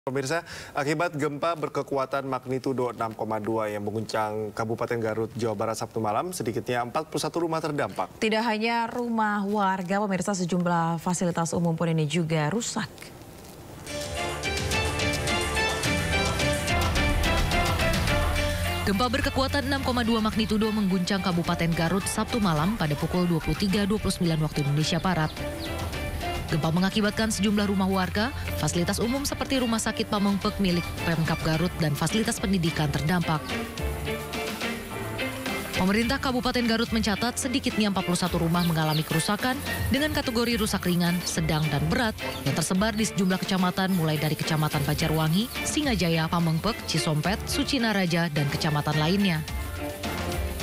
Pemirsa, akibat gempa berkekuatan magnitudo 6,2 yang mengguncang Kabupaten Garut, Jawa Barat Sabtu malam, sedikitnya 41 rumah terdampak. Tidak hanya rumah warga, pemirsa, sejumlah fasilitas umum pun ini juga rusak. Gempa berkekuatan 6,2 magnitudo mengguncang Kabupaten Garut Sabtu malam pada pukul 23.29 waktu Indonesia Barat. Gempa mengakibatkan sejumlah rumah warga, fasilitas umum seperti Rumah Sakit Pamengpeuk milik Pemkab Garut dan fasilitas pendidikan terdampak. Pemerintah Kabupaten Garut mencatat sedikitnya 41 rumah mengalami kerusakan dengan kategori rusak ringan, sedang, dan berat yang tersebar di sejumlah kecamatan mulai dari Kecamatan Banjarwangi, Singajaya, Pamengpeuk, Cisompet, Sucinaraja, dan kecamatan lainnya.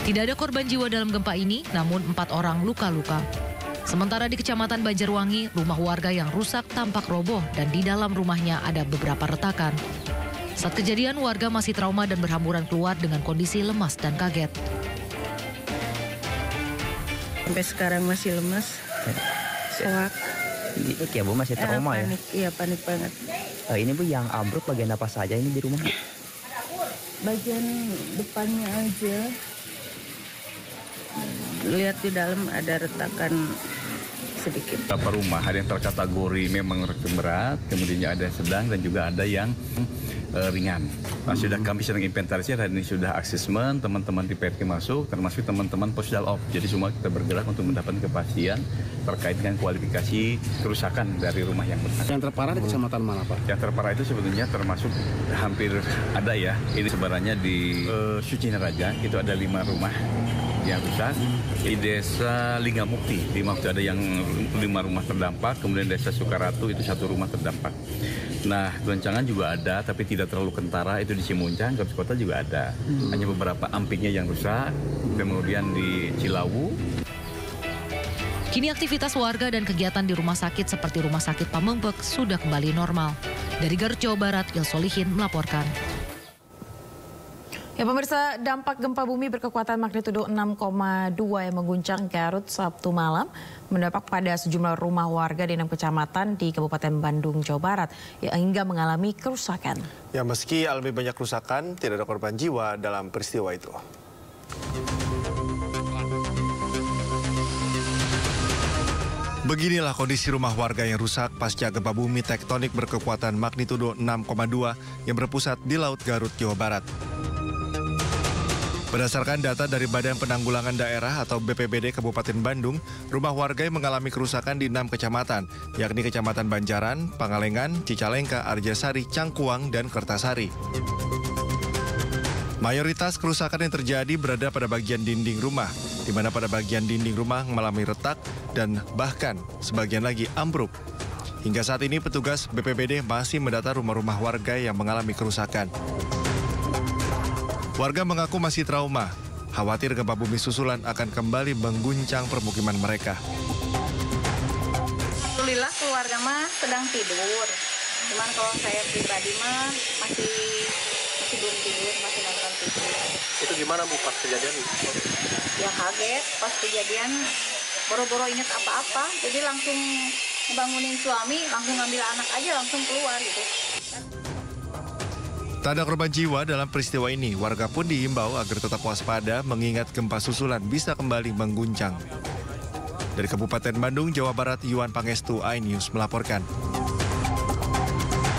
Tidak ada korban jiwa dalam gempa ini, namun 4 orang luka-luka. Sementara di Kecamatan Banjarwangi, rumah warga yang rusak tampak roboh dan di dalam rumahnya ada beberapa retakan. Saat kejadian, warga masih trauma dan berhamburan keluar dengan kondisi lemas dan kaget. Sampai sekarang masih lemas, shock. Ya Bu, masih trauma ya? Panik, iya panik banget. Ini Bu, yang ambruk bagian apa saja ini di rumah? Bagian depannya aja. Lihat di dalam ada retakan sedikit. Beberapa rumah ada yang terkategori memang berat, kemudian ada sedang dan juga ada yang ringan. Sudah kami sedang inventarisir, hari ini sudah asesmen, teman-teman di PRK masuk, termasuk teman-teman Posdal Op. Jadi semua kita bergerak untuk mendapatkan kepastian terkait dengan kualifikasi kerusakan dari rumah yang berat. Yang terparah di kecamatan mana Pak? Yang terparah itu sebetulnya termasuk hampir ada ya. Ini sebenarnya di Sucinaraja, itu ada 5 rumah yang rusak. Di desa Linggamukti, di Maksud ada yang 5 rumah terdampak, kemudian desa Sukaratu itu 1 rumah terdampak. Nah, goncangan juga ada, tapi tidak terlalu kentara, itu di Cimuncang, Garut Kota juga ada. Hanya beberapa ampingnya yang rusak, kemudian di Cilawu. Kini aktivitas warga dan kegiatan di rumah sakit seperti Rumah Sakit Pamengpeuk sudah kembali normal. Dari Garut, Jawa Barat, Ilsolihin melaporkan. Ya pemirsa, dampak gempa bumi berkekuatan magnitudo 6,2 yang mengguncang Garut Sabtu malam mendampak pada sejumlah rumah warga di 6 kecamatan di Kabupaten Bandung, Jawa Barat yang hingga mengalami kerusakan. Ya meski alami banyak kerusakan, tidak ada korban jiwa dalam peristiwa itu. Beginilah kondisi rumah warga yang rusak pasca gempa bumi tektonik berkekuatan magnitudo 6,2 yang berpusat di Laut Garut, Jawa Barat. Berdasarkan data dari Badan Penanggulangan Daerah atau BPBD Kabupaten Bandung, rumah warga yang mengalami kerusakan di 6 kecamatan, yakni Kecamatan Banjaran, Pangalengan, Cicalengka, Arjasari, Cangkuang, dan Kertasari. Mayoritas kerusakan yang terjadi berada pada bagian dinding rumah, di mana pada bagian dinding rumah mengalami retak dan bahkan sebagian lagi ambruk. Hingga saat ini petugas BPBD masih mendata rumah-rumah warga yang mengalami kerusakan. Warga mengaku masih trauma, khawatir gempa bumi susulan akan kembali mengguncang permukiman mereka. Alhamdulillah keluarga mah sedang tidur. Cuman kalau saya pribadi mah masih belum tidur, masih nonton TV. Itu gimana Bu pas kejadian? Ya kaget pas kejadian, boro-boro inget apa-apa, jadi langsung bangunin suami, langsung ngambil anak aja, langsung keluar gitu. Tak ada korban jiwa dalam peristiwa ini, warga pun diimbau agar tetap waspada mengingat gempa susulan bisa kembali mengguncang. Dari Kabupaten Bandung, Jawa Barat, Yuan Pangestu, iNews melaporkan.